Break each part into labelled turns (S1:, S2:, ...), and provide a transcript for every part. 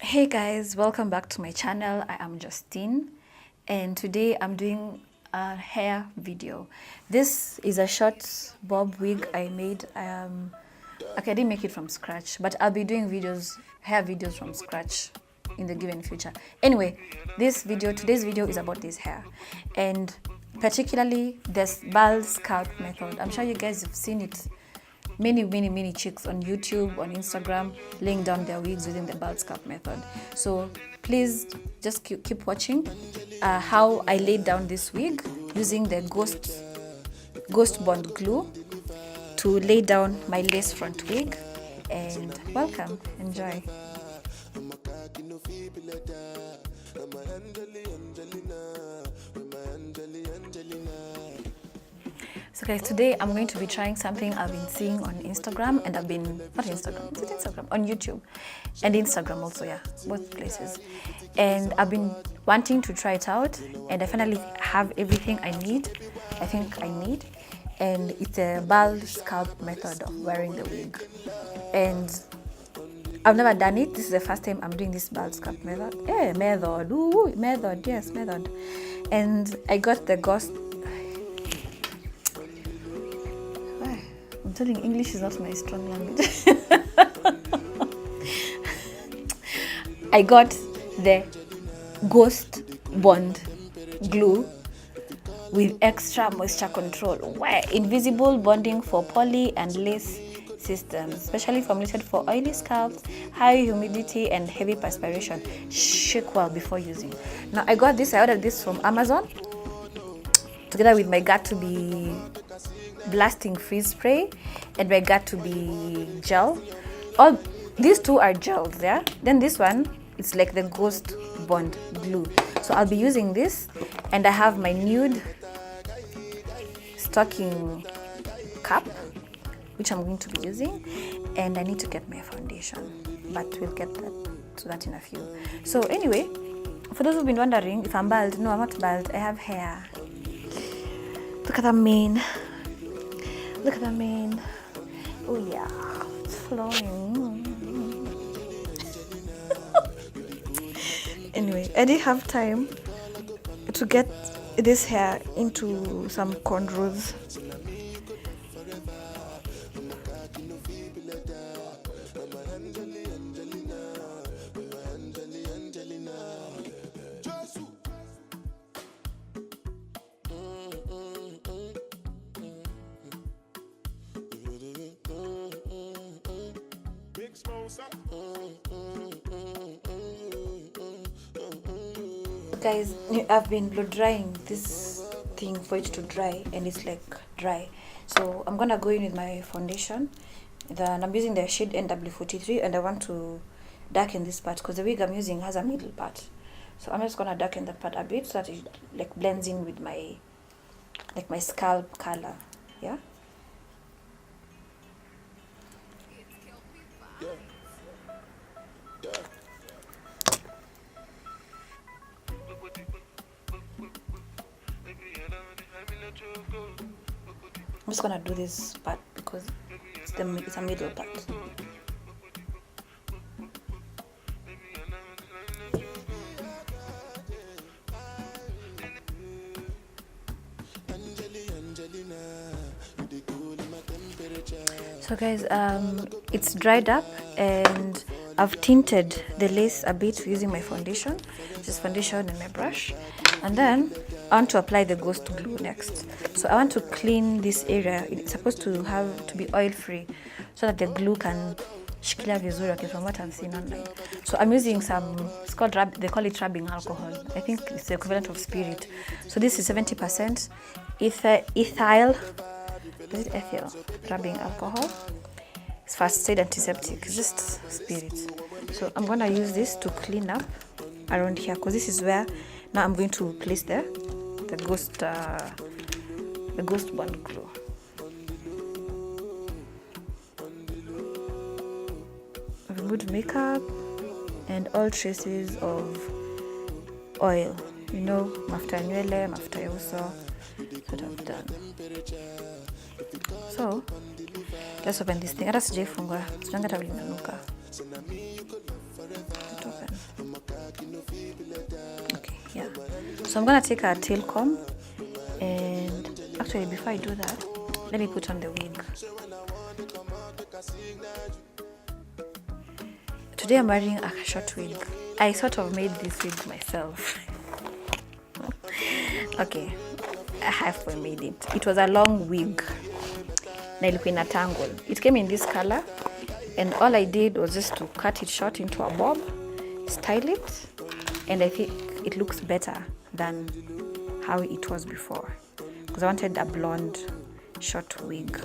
S1: Hey guys, welcome back to my channel. I am Justine and today I'm doing a hair video. This is a short bob wig I made. Okay, I didn't make it from scratch, but I'll be doing hair videos from scratch in the given future. Anyway, today's video is about this hair and particularly this bald scalp method. I'm sure you guys have seen it, many chicks on YouTube, on Instagram, laying down their wigs using the bald scalp method. So please just keep watching how I laid down this wig using the ghost bond glue to lay down my lace front wig. And welcome, enjoy. So guys, today I'm going to be trying something I've been seeing on Instagram and not Instagram, is it Instagram? On YouTube and Instagram also, yeah, both places. And I've been wanting to try it out and I finally have everything I think I need. And it's a bald scalp method of wearing the wig. And I've never done it. This is the first time I'm doing this bald scalp method. Method. And I got the ghost. I'm telling you, English is not my strong language. I got the ghost bond glue with extra moisture control. Invisible bonding for poly and lace systems, specially formulated for oily scalps, high humidity and heavy perspiration. Shake well before using. Now I ordered this from Amazon together with my Got2b blasting freeze spray and my Got2b gel. All these two are gels, yeah. Then this one, it's like the ghost bond glue. So I'll be using this, and I have my nude stocking cap, which I'm going to be using, and I need to get my foundation, but we'll get to that in a few. So anyway, for those who've been wondering if I'm bald, no, I'm not bald. I have hair. Look at the mane. Look at the mane. Oh yeah, it's flowing. Anyway, I didn't have time to get this hair into some cornrows. Guys, I've been blow drying this thing for it to dry, and it's like dry. So I'm gonna go in with my foundation. Then I'm using the shade NW43, and I want to darken this part because the wig I'm using has a middle part. So I'm just gonna darken that part a bit so that it like blends in with my scalp color. Yeah. I'm just gonna do this part because it's a middle part. So guys, it's dried up and I've tinted the lace a bit using my foundation, just foundation and my brush, and then I want to apply the ghost glue next. So I want to clean this area. It's supposed to be oil free so that the glue can shikilia vizuri, okay, from what I've seen online. So I'm using they call it rubbing alcohol. I think it's the equivalent of spirit. So this is 70% ethyl rubbing alcohol. It's first aid antiseptic, it's just spirit. So I'm gonna use this to clean up around here because this is where now I'm going to place the ghost bond glue. I've removed makeup and all traces of oil, mafuta ya nywele, mafuta ya uso, that I've done. So let's open this thing. Hata sijaifungua, sijanga hata vile inanuka. Let's open. So I'm gonna take a tail comb, and actually before I do that, let me put on the wig. Today I'm wearing a short wig. I sort of made this wig myself. Okay, I halfway made it. It was a long wig. Na ilikuwa ina tangle. It came in this color, and all I did was just to cut it short into a bob, style it, and I think it looks better than how it was before, because I wanted a blonde short wig.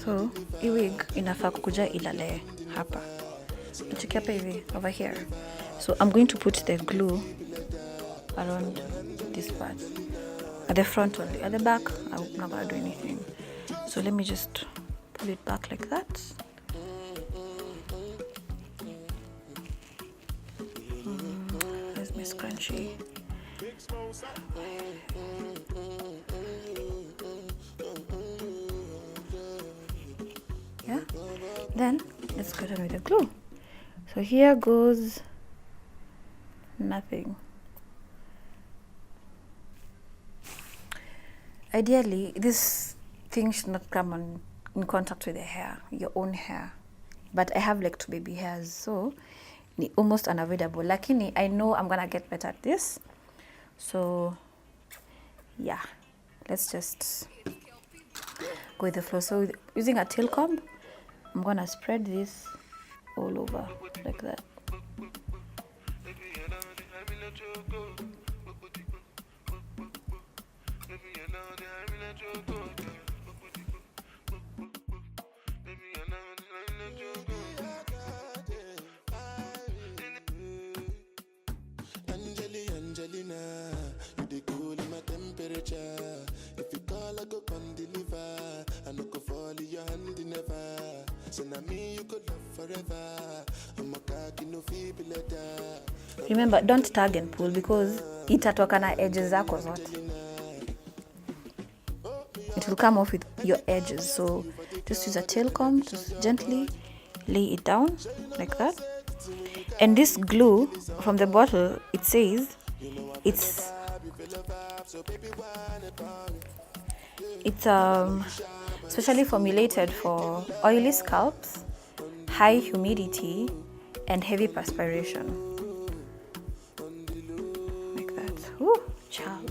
S1: So hii wig inafaa kukuja ilale hapa. Check hapa hivi over here. So I'm going to put the glue around this part. At the front only. At the back, I'm not gonna do anything. So let me just pull it back like that. Where's my scrunchie? Yeah. Then let's get on with the glue. So here goes nothing. Ideally, this thing should not come in contact with the hair, your own hair. But I have like 2 baby hairs, so it's almost unavoidable. Lakini, I know I'm gonna get better at this. So yeah, let's just go with the flow. So using a tail comb, I'm gonna spread this all over like that. Remember, don't tug and pull because itatoka na edges zako zote. It will come off with your edges. So just use a tail comb to gently lay it down like that. And this glue from the bottle, it says it's specially formulated for oily scalps, high humidity, and heavy perspiration. Like that. Woo, child.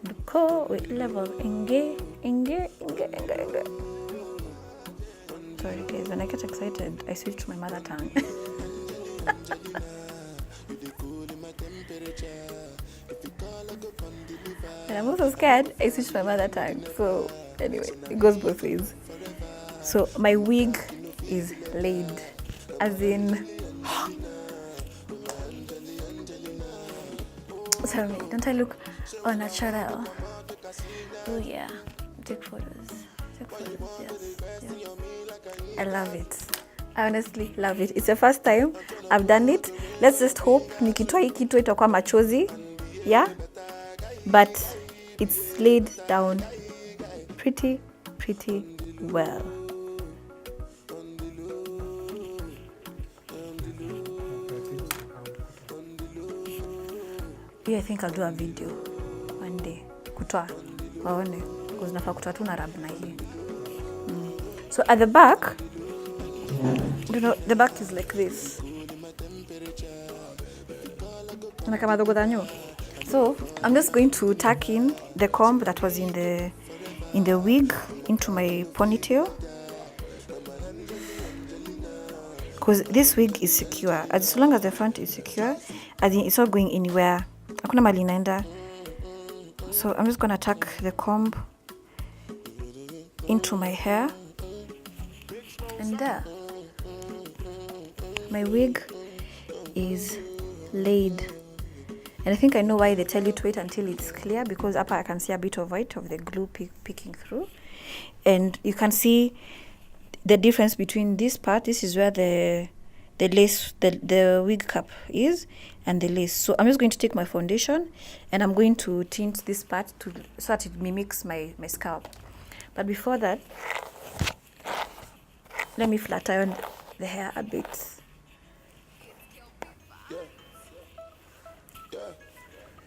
S1: Look, wait, level. Inge. Sorry guys, when I get excited, I switch to my mother tongue. And I'm also scared, I switch to my mother tongue. So anyway, it goes both ways. So my wig is laid, as in, sorry, don't I look unnatural? Oh yeah, take photos, yes. I love it. I honestly love it. It's the first time I've done it. Let's just hope nikitoa hii kitu itakuwa machozi, yeah? But it's laid down pretty well. Yeah, I think I'll do a video one day. Kutoa, waone. Because nafaa kutoa tu na rub na hii. So at the back, you know, the back is like this. So I'm just going to tuck in the comb that was in the wig into my ponytail, because this wig is secure. As long as the front is secure, as in it's not going anywhere. Hakuna mali inaenda. So I'm just gonna tuck the comb into my hair, and there, my wig is laid. And I think I know why they tell you to wait until it's clear, because up I can see a bit of white of the glue peeking through. And you can see the difference between this part. This is where the the lace, the wig cap is, and the lace. So I'm just going to take my foundation and I'm going to tint this part so that it mimics my scalp. But before that, let me flat iron the hair a bit.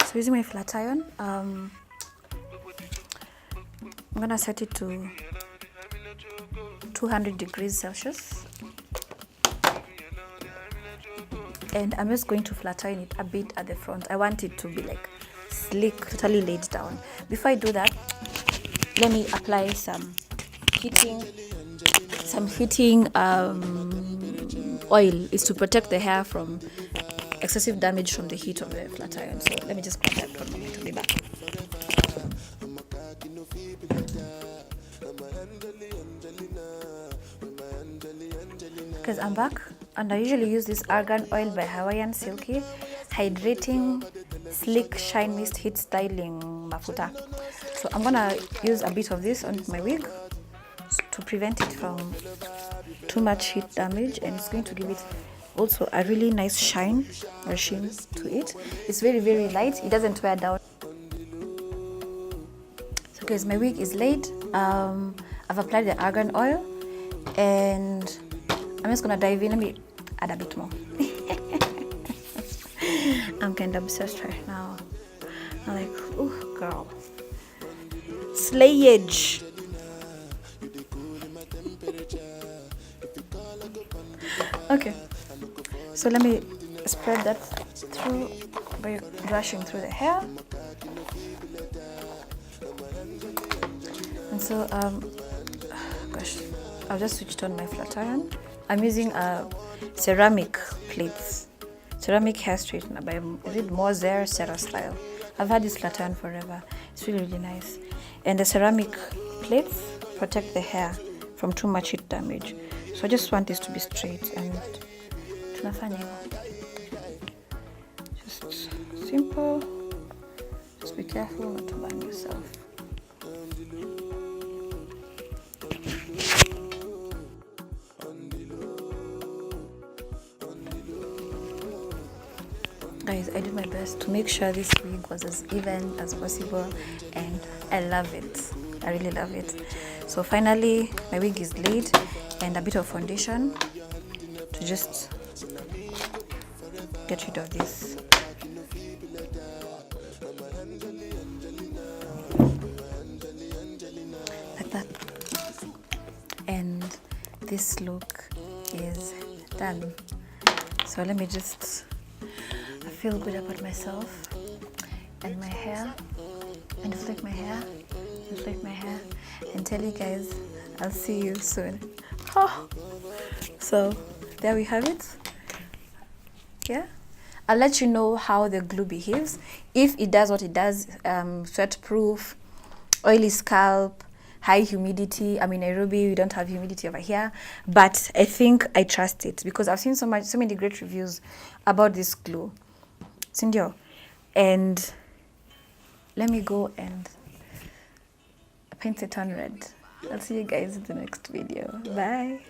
S1: So using my flat iron, I'm gonna set it to 200 degrees Celsius. And I'm just going to flat iron it a bit at the front. I want it to be like slick, totally laid down. Before I do that, let me apply some heating oil. Is to protect the hair from excessive damage from the heat of the flat iron. So let me just grab that 1 moment to be back. Because I'm back, and I usually use this argan oil by Hawaiian Silky, hydrating, slick, shine mist, heat styling mafuta. So I'm gonna use a bit of this on my wig to prevent it from too much heat damage, and it's going to give it also a really nice shine or sheen to it. It's very, very light, it doesn't wear down. So guys, my wig is laid. I've applied the argan oil and I'm just gonna dive in. Let me add a bit more. I'm kind of obsessed right now. I'm like, oh girl, slayage. Okay, so let me spread that through by brushing through the hair. And so gosh, I've just switched on my flat iron. I'm using ceramic plates, ceramic hair straightener by Moser Serra Style. I've had this flat iron forever. It's really, really nice. And the ceramic plates protect the hair from too much heat damage. So I just want this to be straight and tunafanya just simple. Just be careful not to burn yourself. Guys, I did my best to make sure this wig was as even as possible, and I love it. I really love it. So finally, my wig is laid, and a bit of foundation to just get rid of this. Like that. And this look is done. So let me just feel good about myself and my hair, and flick my hair, and flick my hair, and tell you guys I'll see you soon. Oh. So there we have it. Yeah, I'll let you know how the glue behaves, if it does what it does, sweat proof, oily scalp, high humidity. I mean, Nairobi, we don't have humidity over here, but I think I trust it because I've seen so many great reviews about this glue. Sindio. And let me go and paint it on red. I'll see you guys in the next video. Bye.